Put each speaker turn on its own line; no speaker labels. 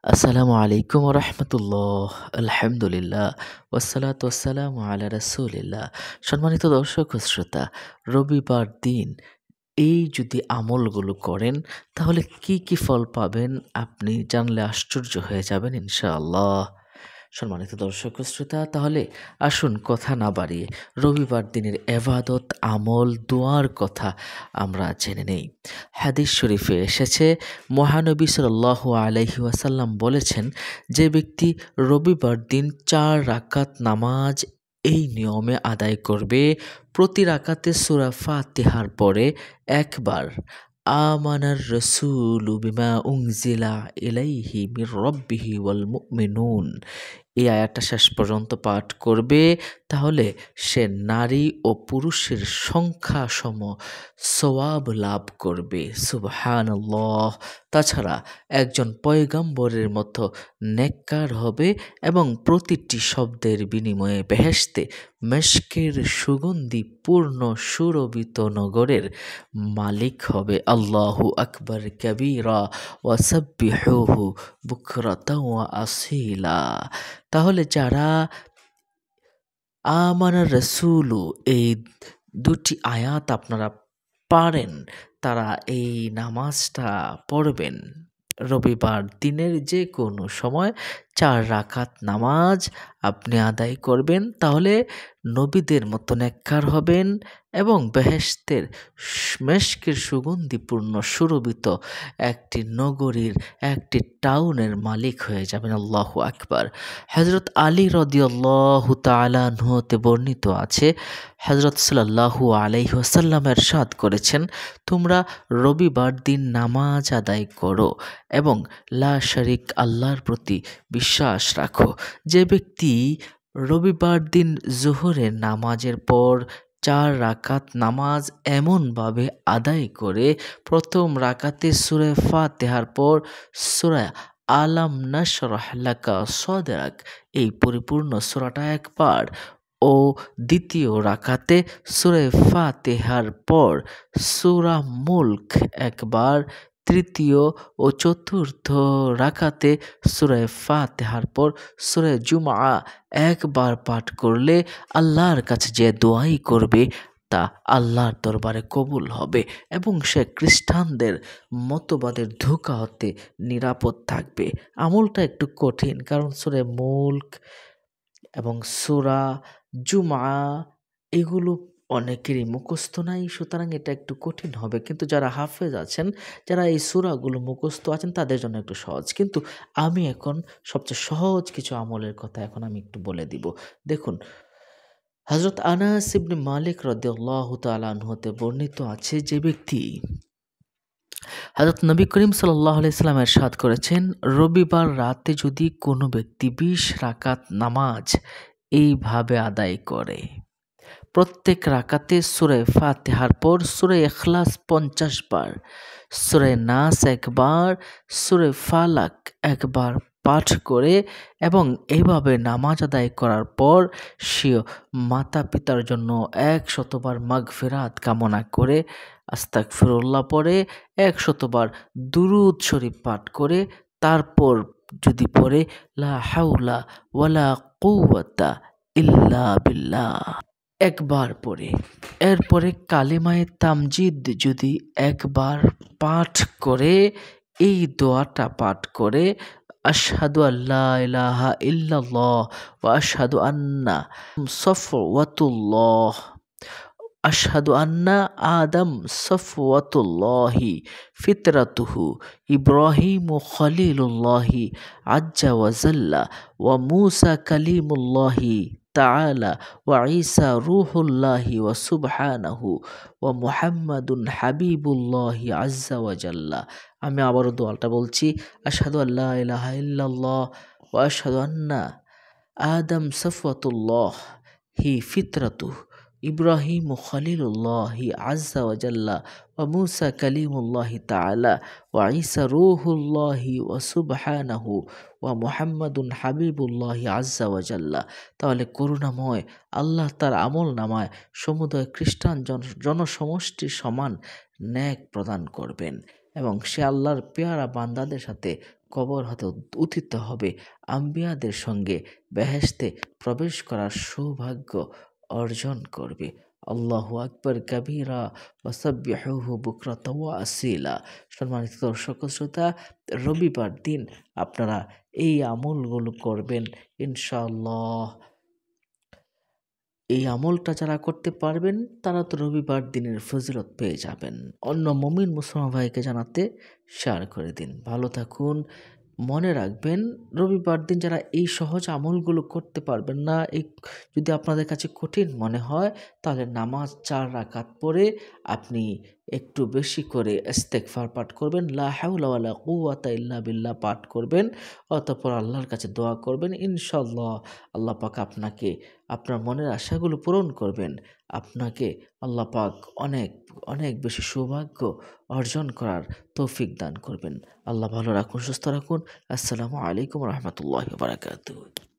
আসসালামু আলাইকুম রহমতুল্লাহ। আলহামদুলিল্লাহ ওয়াসসালাতু ওয়াসসালামু আলা রাসূলিল্লাহ। সম্মানিত দর্শক ও শ্রোতা, রবিবার দিন এই যদি আমলগুলো করেন তাহলে কি কি ফল পাবেন আপনি জানলে আশ্চর্য হয়ে যাবেন ইনশাআল্লাহ। সম্মানিত দর্শক ও শ্রোতা, তাহলে আসুন কথা না বাড়িয়ে রবিবার দিনের এবাদত আমল দোয়ার কথা আমরা জেনে নেই। হাদিস শরীফে এসেছে, মহানবী সাল্লাল্লাহু আলাইহি ওয়াসাল্লাম বলেছেন, যে ব্যক্তি রবিবার দিন ৪ রাকাত নামাজ এই নিয়মে আদায় করবে, প্রতি রাকাতে সূরা ফাতিহার পরে একবার আমানার রসুলু বিমা উনজিলা ইলাইহি মির রব্বিহি ওয়াল মুমিনুন, এই আয়াতটা শেষ পর্যন্ত পাঠ করবে, তাহলে সে নারী ও পুরুষের সংখ্যা সম সওয়াব লাভ করবে। সুবহানাল্লাহ। তাছাড়া একজন পয়গম্বরের মতো নেককার হবে এবং প্রতিটি শব্দের বিনিময়ে বেহেশতে মেশকের সুগন্ধি পূর্ণ সুরভিত নগরের মালিক হবে। আল্লাহু আকবার কাবীরা ওয়াসাব্বিহুহু বুকরাতাও ওয়া আসীলা। তাহলে যারা আমানার রাসূলু এই দুটি আয়াত আপনারা পারেন, তারা এই নামাজটা পড়বেন। রবিবার দিনের যে কোনো সময় ৪ রাকাত নামাজ আপনি আদায় করবেন, তাহলে নবীদের মতো নেককার হবেন এবং বেহেশতের মেশকের সুগন্ধিপূর্ণ সুরভিত একটি নগরীর, একটি টাউনের মালিক হয়ে যাবেন। আল্লাহু আকবার। হযরত আলী রাদিয়াল্লাহু তাআলা আনহু হতে বর্ণিত আছে, হযরত সাল্লাল্লাহু আলাইহি ওয়াসাল্লাম ইরশাদ করেছেন, তোমরা রবিবার দিন নামাজ আদায় করো এবং লা শারিক আল্লাহর প্রতি বিশ্বাস রাখো। যে ব্যক্তি রবিবার দিন জোহরের নামাজের পর ৪ রাকাত নামাজ এমনভাবে আদায় করে, প্রথম রাকাতে সূরা ফাতিহার পর সূরা আলাম নাশরাহ লাকা সদরাক এই পরিপূর্ণ সূরাটা একবার, ও দ্বিতীয় রাকাতে সূরা ফাতিহার পর সূরা মুলক একবার, তৃতীয় ও চতুর্থ রাকাতে সূরা ফাতিহার পর সূরা জুমআ একবার পাঠ করলে আল্লাহর কাছে যে দোয়াই করবে তা আল্লাহর দরবারে কবুল হবে এবং সে খ্রিস্টানদের মতবাদের ধোঁকা হতে নিরাপদ থাকবে। আমলটা একটু কঠিন, কারণ সূরা মুলক এবং সূরা জুমআ এগুলো অনেকেরই মুখস্থ নাই, সুতরাং এটা একটু কঠিন হবে। কিন্তু যারা হাফেজ আছেন, যারা এই সূরাগুলো মুখস্থ আছেন, তাদের জন্য একটু সহজ। কিন্তু আমি এখন সবচেয়ে সহজ কিছু আমলের কথা এখন আমি একটু বলে দিব। দেখুন, হযরত আনাস ইবনে মালিক রাদিয়াল্লাহু তাআলা আনহু হতে বর্ণিত আছে, যে ব্যক্তি হযরত নবী করিম সাল্লাল্লাহু আলাইহি সাল্লাম ইরশাদ করেছেন, রবিবার রাতে যদি কোনো ব্যক্তি ২০ রাকাত নামাজ এইভাবে আদায় করে, প্রত্যেক রাকাতে সূরা ফাতিহার পর সূরা ইখলাস ৫০ বার, সূরা নাস একবার, সূরা ফালাক একবার পাঠ করে এবং এইভাবে নামাজ আদায় করার পর সে মাতা পিতার জন্য ১০০ বার মাগফিরাত কামনা করে আস্তাগফিরুল্লাহ পড়ে, ১০০ বার দুরূদ শরীফ পাঠ করে, তারপর যদি পড়ে লা হাওলা ওয়ালা কুওয়াতা ইল্লা বিল্লাহ একবার পড়ে, এরপরে কালিমায়ে তামজিদ যদি একবার পাঠ করে, এই দোয়াটা পাঠ করে, আশহাদু আল্লা ইলাহা ইল্লাল্লাহ ওয়া আশহাদু আন্না সফওয়াতুল্লাহ, আশহাদু আন্না আদম সফওয়াতুল্লাহি ফিতরাতুহু ইব্রাহিমু খলিলুল্লাহি আজ্জা ওয়া জাল্লা ওয়া মূসা কালিমুল্লাহি তাআলা ওয়া ঈসা রূহুল্লাহি ওয়া সুবহানাহু ওয়া মুহাম্মাদুন হাবিবুল্লাহি আজ্জা ওয়া জাল্লা। আমি আবারও দোয়াটা বলছি, আশহাদু আল্লা ইলাহা ইল্লাল্লাহ ওয়া আশহাদু আন্না আদম সফওয়াতুল্লাহ হি ফিতরাতুহু ইব্রাহিম খলিলুল্লাহি আজ্জা ওয়া জাল্লা ওয়া মূসা কালিমুল্লাহি তাআলা ওয়া ঈসা রূহুল্লাহি ওয়া সুবহানাহু ওয়া মুহাম্মাদুন হাবিবুল্লাহি আজ্জা ওয়া জাল্লা। তাহলে করুণাময় আল্লাহ তার আমল নামায় সমুদয় খ্রিস্টান জনসমষ্টির সমান ন্যাক প্রদান করবেন এবং সে আল্লাহর পেয়ারা বান্দাদের সাথে কবর হতে উত্থিত হবে, আম্বিয়াদের সঙ্গে বেহেশতে প্রবেশ করার সৌভাগ্য অর্জন করবে। আল্লাহু আকবার কাবীরা ওয়া সাব্বিহুহু বুকরাতাও ওয়া আসীলা। সম্মানিত দর্শক ও শ্রোতা, রবিবার দিন আপনারা এই আমলগুলো করবেন ইনশাআল্লাহ। এই আমলটা যারা করতে পারবেন তারা তো রবিবার দিনের ফজিলত পেয়ে যাবেন। অন্য মুমিন মুসলমান ভাইকে জানাতে শেয়ার করে দিন। ভালো থাকুন। মনে রাখবেন, রবিবার দিন যারা এই সহজ আমলগুলো করতে পারবেন না, যদি আপনাদের কাছে কঠিন মনে হয়, তাহলে নামাজ ৪ রাকাত পড়ে আপনি একটু বেশি করে ইস্তেগফার পাঠ করবেন, লা হাওলা ওয়ালা কুওয়াতা ইল্লা বিল্লাহ পাঠ করবেন। অতঃপর আল্লাহর কাছে দোয়া করবেন। ইনশাআল্লাহ আল্লাহ পাক আপনাকে আপনার মনের আশাগুলো পূরণ করবেন। আপনাকে আল্লাহ পাক অনেক, অনেক বেশি সৌভাগ্য অর্জন করার তৌফিক দান করবেন। আল্লাহ ভালো রাখুন, সুস্থ রাখুন। আসসালামু আলাইকুম রহমতুল্লাহি ওয়া বারাকাতুহু।